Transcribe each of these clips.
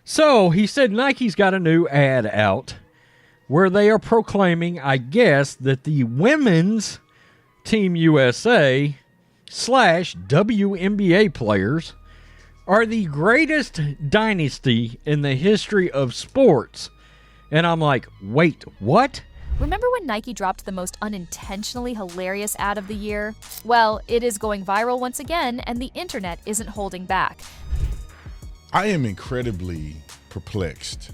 So he said Nike's got a new ad out where they are proclaiming, I guess, that the women's Team USA / WNBA players are the greatest dynasty in the history of sports. And I'm like, wait, what? Remember when Nike dropped the most unintentionally hilarious ad of the year? Well, it is going viral once again, and the internet isn't holding back. I am incredibly perplexed.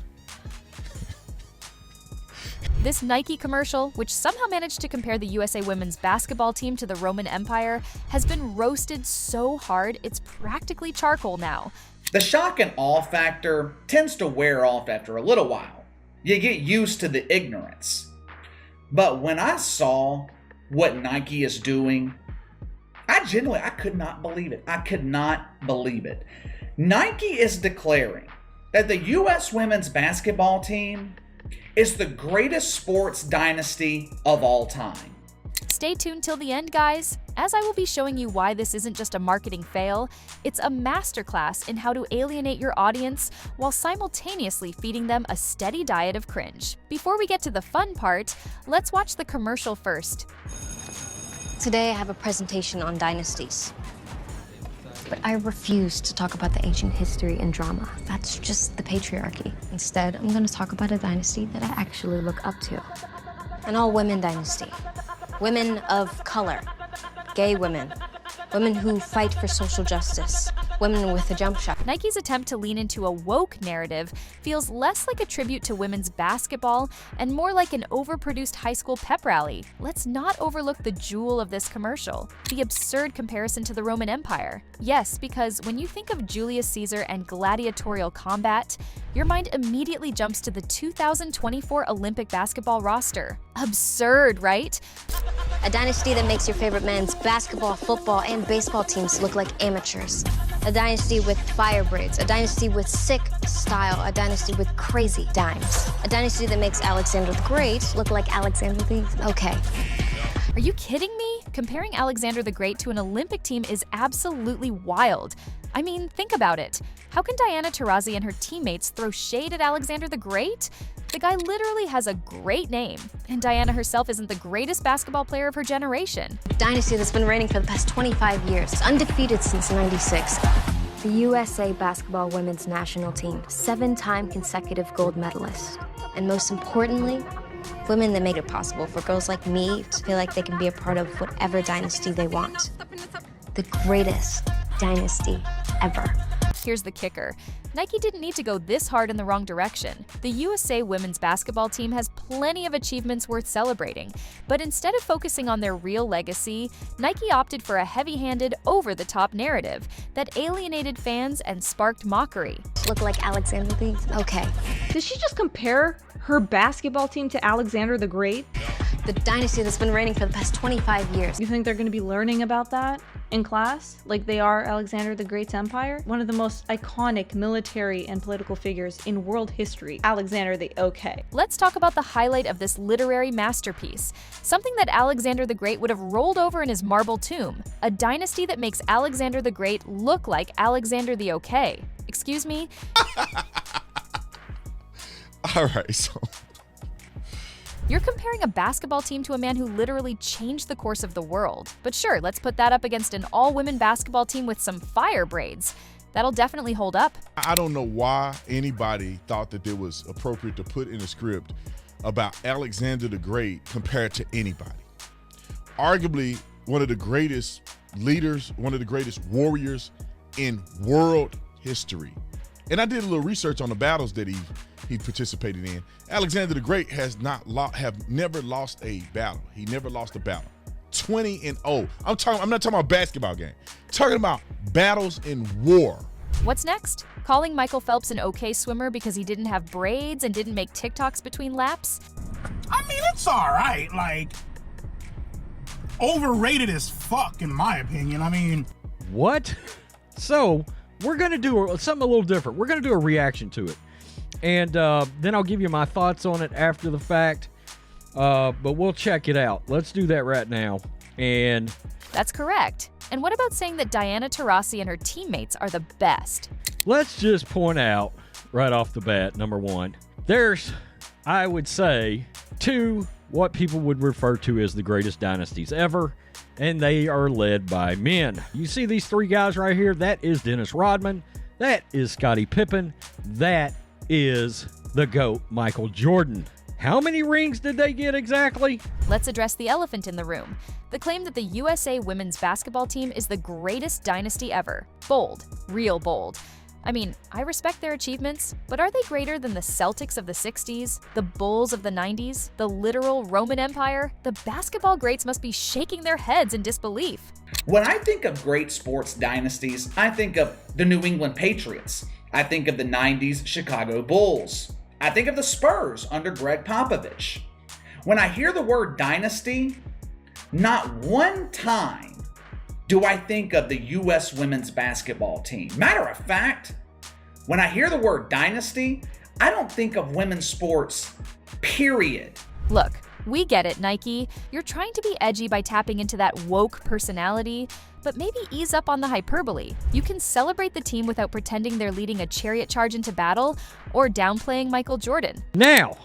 This Nike commercial, which somehow managed to compare the USA women's basketball team to the Roman Empire, has been roasted so hard it's practically charcoal now. The shock and awe factor tends to wear off after a little while. You get used to the ignorance. But when I saw what Nike is doing, I could not believe it. I could not believe it. Nike is declaring that the U.S. women's basketball team is the greatest sports dynasty of all time. Stay tuned till the end, guys, as I will be showing you why this isn't just a marketing fail, it's a masterclass in how to alienate your audience while simultaneously feeding them a steady diet of cringe. Before we get to the fun part, let's watch the commercial first. Today I have a presentation on dynasties. But I refuse to talk about the ancient history and drama. That's just the patriarchy. Instead, I'm going to talk about a dynasty that I actually look up to. An all-women dynasty. Women of color. Gay women. Women who fight for social justice. Women with a jump shot. Nike's attempt to lean into a woke narrative feels less like a tribute to women's basketball and more like an overproduced high school pep rally. Let's not overlook the jewel of this commercial, the absurd comparison to the Roman Empire. Yes, because when you think of Julius Caesar and gladiatorial combat, your mind immediately jumps to the 2024 Olympic basketball roster. Absurd, right? A dynasty that makes your favorite men's basketball, football, and baseball teams look like amateurs. A dynasty with fire braids. A dynasty with sick style. A dynasty with crazy dimes. A dynasty that makes Alexander the Great look like Alexander the Okay. Are you kidding me? Comparing Alexander the Great to an Olympic team is absolutely wild. I mean, think about it. How can Diana Taurasi and her teammates throw shade at Alexander the Great? The guy literally has a great name, and Diana herself isn't the greatest basketball player of her generation. Dynasty that's been reigning for the past 25 years, undefeated since '96. The USA basketball women's national team, 7-time consecutive gold medalist. And most importantly, women that make it possible for girls like me to feel like they can be a part of whatever dynasty they want. The greatest dynasty ever. Here's the kicker. Nike didn't need to go this hard in the wrong direction. The USA women's basketball team has plenty of achievements worth celebrating, but instead of focusing on their real legacy, Nike opted for a heavy-handed, over-the-top narrative that alienated fans and sparked mockery. Look like Alexander the Okay. Did she just compare her basketball team to Alexander the Great? The dynasty that's been reigning for the past 25 years. You think they're going to be learning about that in class, like they are Alexander the Great's empire? One of the most iconic military and political figures in world history, Alexander the Okay. Let's talk about the highlight of this literary masterpiece, something that Alexander the Great would have rolled over in his marble tomb, a dynasty that makes Alexander the Great look like Alexander the Okay. Excuse me? All right, so You're comparing a basketball team to a man who literally changed the course of the world. But sure, let's put that up against an all-women basketball team with some fire braids. That'll definitely hold up. I don't know why anybody thought that it was appropriate to put in a script about Alexander the Great compared to anybody. Arguably one of the greatest leaders, one of the greatest warriors in world history. And I did a little research on the battles that he participated in. Alexander the Great have never lost a battle. He never lost a battle. 20-0. I'm not talking about basketball game. I'm talking about battles in war. What's next? Calling Michael Phelps an okay swimmer because he didn't have braids and didn't make TikToks between laps? I mean, it's all right. Like, overrated as fuck, in my opinion. I mean, What? So, we're going to do something a little different. We're going to do a reaction to it. And then I'll give you my thoughts on it after the fact. But we'll check it out. Let's do that right now. And That's correct. And what about saying that Diana Taurasi and her teammates are the best? let's just point out right off the bat. Number one, there's, I would say, two what people would refer to as the greatest dynasties ever, and they are led by men. You see these three guys right here? That is Dennis Rodman. That is Scottie Pippen. That is the GOAT, Michael Jordan. How many rings did they get exactly? Let's address the elephant in the room. The claim that the USA women's basketball team is the greatest dynasty ever. Bold. Real bold. I mean, I respect their achievements, but are they greater than the Celtics of the 60s, the Bulls of the 90s, the literal Roman Empire? The basketball greats must be shaking their heads in disbelief. When I think of great sports dynasties, I think of the New England Patriots. I think of the 90s Chicago Bulls. I think of the Spurs under Greg Popovich. When I hear the word dynasty, not one time do I think of the U.S. women's basketball team. Matter of fact, when I hear the word dynasty, I don't think of women's sports, period. Look, we get it, Nike. You're trying to be edgy by tapping into that woke personality, but maybe ease up on the hyperbole. You can celebrate the team without pretending they're leading a chariot charge into battle or downplaying Michael Jordan. Now,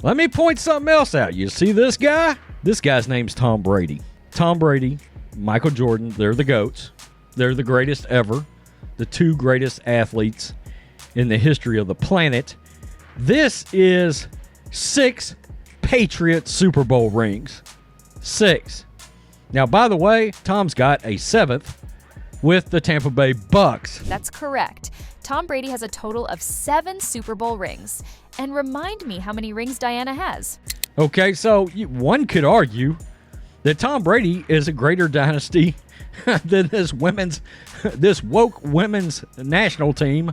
let me point something else out. You see this guy? This guy's name's Tom Brady. Tom Brady, Michael Jordan, they're the GOATs. They're the greatest ever. The two greatest athletes in the history of the planet. This is 6 Patriot Super Bowl rings. 6. Now, by the way, Tom's got a 7th with the Tampa Bay Bucks. That's correct. Tom Brady has a total of 7 Super Bowl rings. And remind me how many rings Diana has. Okay, so one could argue that Tom Brady is a greater dynasty than this woke women's national team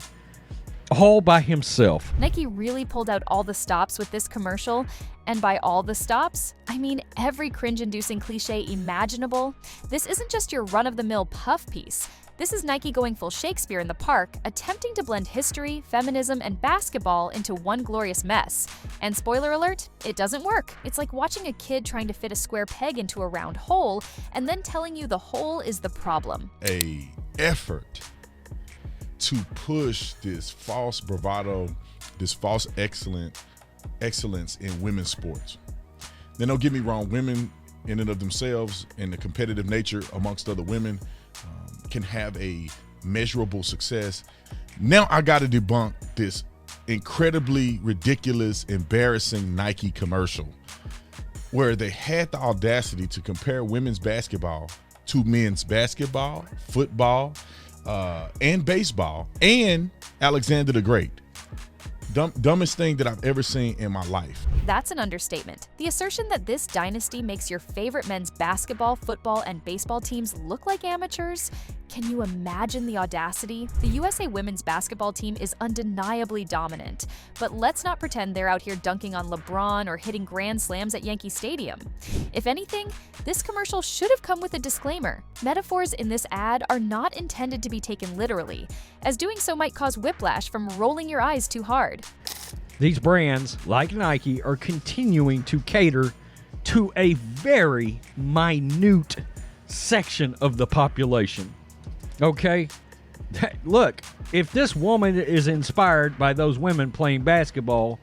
all by himself. Nike really pulled out all the stops with this commercial. And by all the stops, I mean every cringe-inducing cliche imaginable. This isn't just your run-of-the-mill puff piece. This is Nike going full Shakespeare in the park, attempting to blend history, feminism, and basketball into one glorious mess. And spoiler alert, it doesn't work. It's like watching a kid trying to fit a square peg into a round hole and then telling you the hole is the problem. A effort to push this false bravado, this false excellence in women's sports. Then don't get me wrong, women in and of themselves and the competitive nature amongst other women can have a measurable success. Now I got to debunk this incredibly ridiculous, embarrassing Nike commercial where they had the audacity to compare women's basketball to men's basketball, football, and baseball, and Alexander the Great. Dumbest thing that I've ever seen in my life. That's an understatement. The assertion that this dynasty makes your favorite men's basketball, football, and baseball teams look like amateurs? Can you imagine the audacity? The USA women's basketball team is undeniably dominant, but let's not pretend they're out here dunking on LeBron or hitting grand slams at Yankee Stadium. If anything, this commercial should have come with a disclaimer. Metaphors in this ad are not intended to be taken literally, as doing so might cause whiplash from rolling your eyes too hard. These brands, like Nike, are continuing to cater to a very minute section of the population. Okay? Look, if this woman is inspired by those women playing basketball,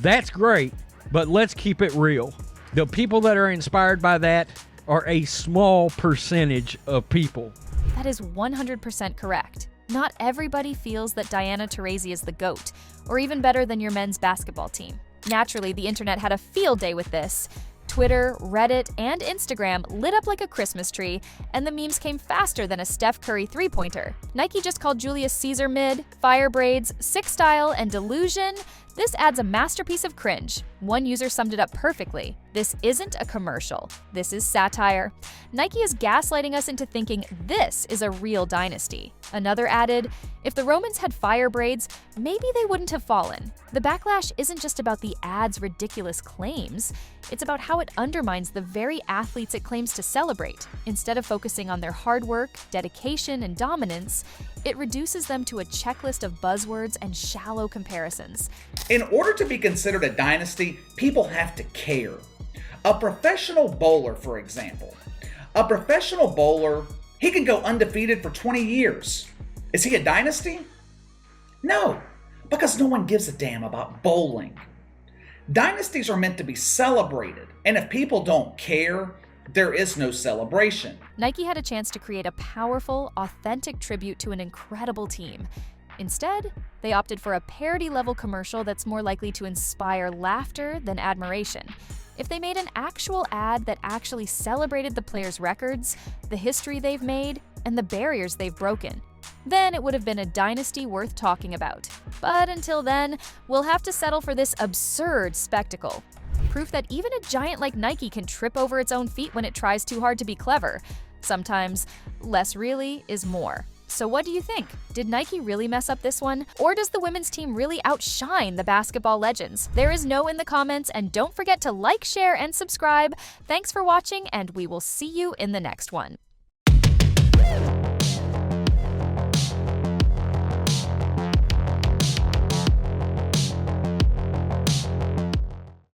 that's great, but let's keep it real. The people that are inspired by that are a small percentage of people. That is 100% correct. Not everybody feels that Diana Taurasi is the GOAT, or even better than your men's basketball team. Naturally, the internet had a field day with this. Twitter, Reddit, and Instagram lit up like a Christmas tree, and the memes came faster than a Steph Curry three-pointer. Nike just called Julius Caesar mid, fire braids, sick style, and delusion. This adds a masterpiece of cringe. One user summed it up perfectly. This isn't a commercial. This is satire. Nike is gaslighting us into thinking this is a real dynasty. Another added, if the Romans had fire braids, maybe they wouldn't have fallen. The backlash isn't just about the ad's ridiculous claims. It's about how it undermines the very athletes it claims to celebrate. Instead of focusing on their hard work, dedication, and dominance, it reduces them to a checklist of buzzwords and shallow comparisons. In order to be considered a dynasty, people have to care. A professional bowler, for example. A professional bowler, he can go undefeated for 20 years. Is he a dynasty? No. Because no one gives a damn about bowling. Dynasties are meant to be celebrated, and if people don't care, there is no celebration. Nike had a chance to create a powerful, authentic tribute to an incredible team. Instead, they opted for a parody-level commercial that's more likely to inspire laughter than admiration. If they made an actual ad that actually celebrated the players' records, the history they've made, and the barriers they've broken, then it would have been a dynasty worth talking about. But until then, we'll have to settle for this absurd spectacle. Proof that even a giant like Nike can trip over its own feet when it tries too hard to be clever. Sometimes, less really is more. So what do you think? Did Nike really mess up this one? Or does the women's team really outshine the basketball legends? There is no in the comments, and don't forget to like, share, and subscribe. Thanks for watching, and we will see you in the next one.